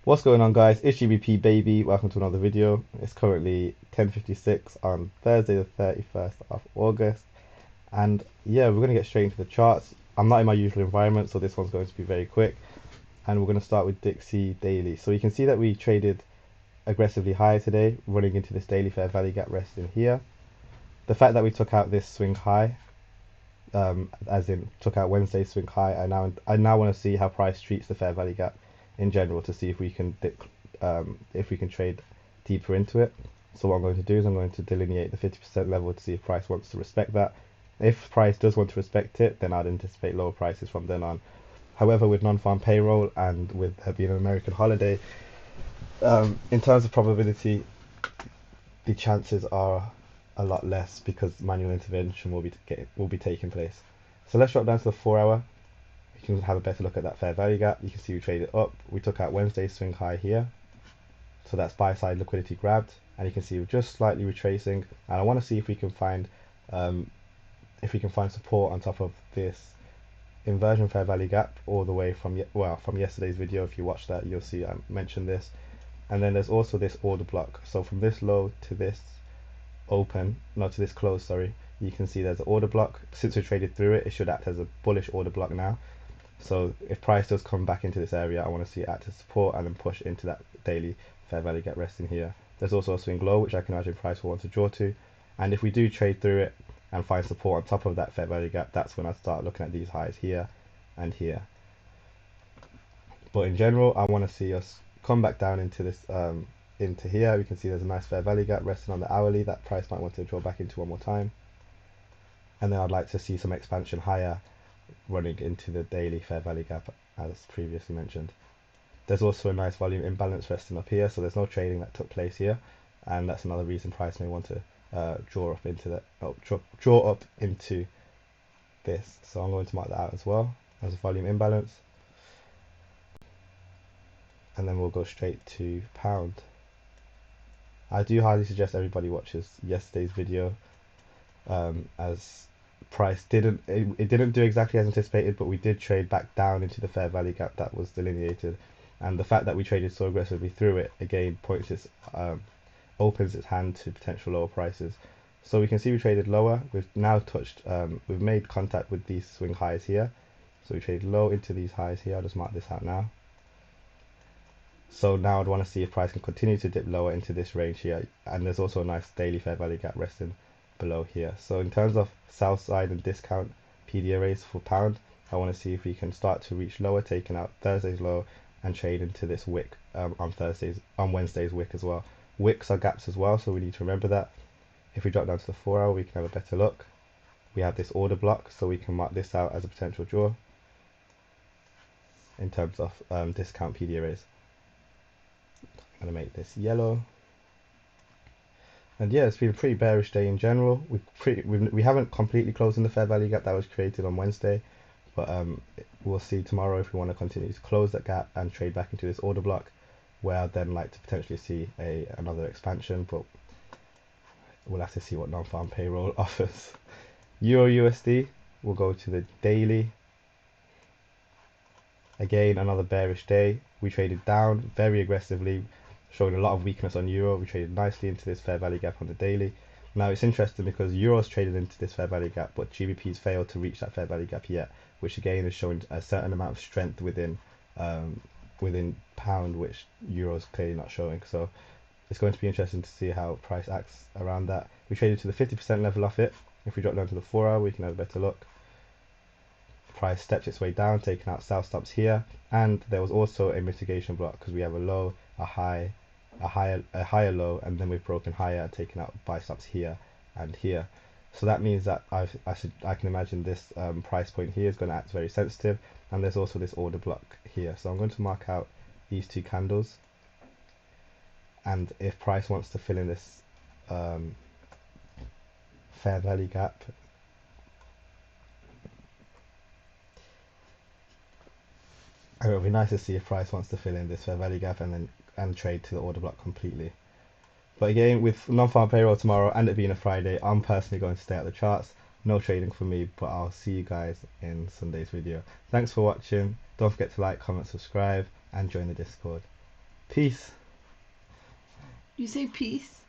What's going on, guys? It's GBP baby. Welcome to another video. It's currently 10:56 on Thursday the 31st of August. And yeah, we're going to get straight into the charts. I'm not in my usual environment, so this one's going to be very quick. And we're going to start with DXY daily. So you can see that we traded aggressively higher today, running into this daily fair value gap rest in here. The fact that we took out this swing high, as in took out Wednesday's swing high, I now want to see how price treats the fair value gap in general to see if we can trade deeper into it. So what I'm going to do is I'm going to delineate the 50% level to see if price wants to respect that. If price does want to respect it, then I'd anticipate lower prices from then on. However, with non-farm payroll and with there being an American holiday, in terms of probability, the chances are a lot less because manual intervention will be taking place. So let's drop down to the 4 hour. You can have a better look at that fair value gap. You can see we traded up. We took out Wednesday's swing high here. So that's buy side liquidity grabbed, and you can see we're just slightly retracing. And I want to see um, if we can find support on top of this inversion fair value gap all the way from yesterday's video. If you watch that, you'll see I mentioned this. And then there's also this order block. So from this low to this to this close, sorry, you can see there's an order block. Since we traded through it, it should act as a bullish order block now. So if price does come back into this area, I want to see it act as support and then push into that daily fair value gap resting here. There's also a swing low, which I can imagine price will want to draw to. And if we do trade through it and find support on top of that fair value gap, that's when I start looking at these highs here and here. But in general, I want to see us come back down into this into here. We can see there's a nice fair value gap resting on the hourly that price might want to draw back into one more time. And then I'd like to see some expansion higher running into the daily fair value gap as previously mentioned. There's also a nice volume imbalance resting up here, so there's no trading that took place here, and that's another reason price may want to draw up into this. So I'm going to mark that out as well as a volume imbalance, and then we'll go straight to pound. I do highly suggest everybody watches yesterday's video, as price it didn't do exactly as anticipated, but we did trade back down into the fair value gap that was delineated, and the fact that we traded so aggressively through it again opens its hand to potential lower prices. So we can see we traded lower. We've made contact with these swing highs here. So we traded low into these highs here. I'll just mark this out now. So now I'd want to see if price can continue to dip lower into this range here, and there's also a nice daily fair value gap resting below here. So in terms of sell side and discount PD arrays for pound, I want to see if we can start to reach lower, taking out Thursday's low and trade into this wick on Wednesday's wick as well. Wicks are gaps as well, so we need to remember that. If we drop down to the 4 hour, we can have a better look. We have this order block, so we can mark this out as a potential draw in terms of discount PD arrays. I'm going to make this yellow. And yeah, it's been a pretty bearish day in general. We haven't completely closed in the fair value gap that was created on Wednesday, but we'll see tomorrow if we want to continue to close that gap and trade back into this order block, where I'd then like to potentially see another expansion, but we'll have to see what non-farm payroll offers. Euro USD, we'll go to the daily. Again, another bearish day. We traded down very aggressively, showing a lot of weakness on euro. We traded nicely into this fair value gap on the daily. Now it's interesting because euro's traded into this fair value gap, but GBP's failed to reach that fair value gap yet, which again is showing a certain amount of strength within pound, which euro's clearly not showing. So it's going to be interesting to see how price acts around that. We traded to the 50% level off it. If we drop down to the 4 hour, we can have a better look. Price steps its way down, taking out sell stops here, and there was also a mitigation block because we have a low, a high, a higher low, and then we've broken higher, taking out buy stops here and here. So that means that I can imagine this price point here is going to act very sensitive, and there's also this order block here. So I'm going to mark out these two candles, and if price wants to fill in this fair value gap, it would be nice to see if price wants to fill in this fair value gap and trade to the order block completely. But again, with non-farm payroll tomorrow and it being a Friday, I'm personally going to stay at the charts. No trading for me, but I'll see you guys in Sunday's video. Thanks for watching. Don't forget to like, comment, subscribe, and join the Discord. Peace. You say peace?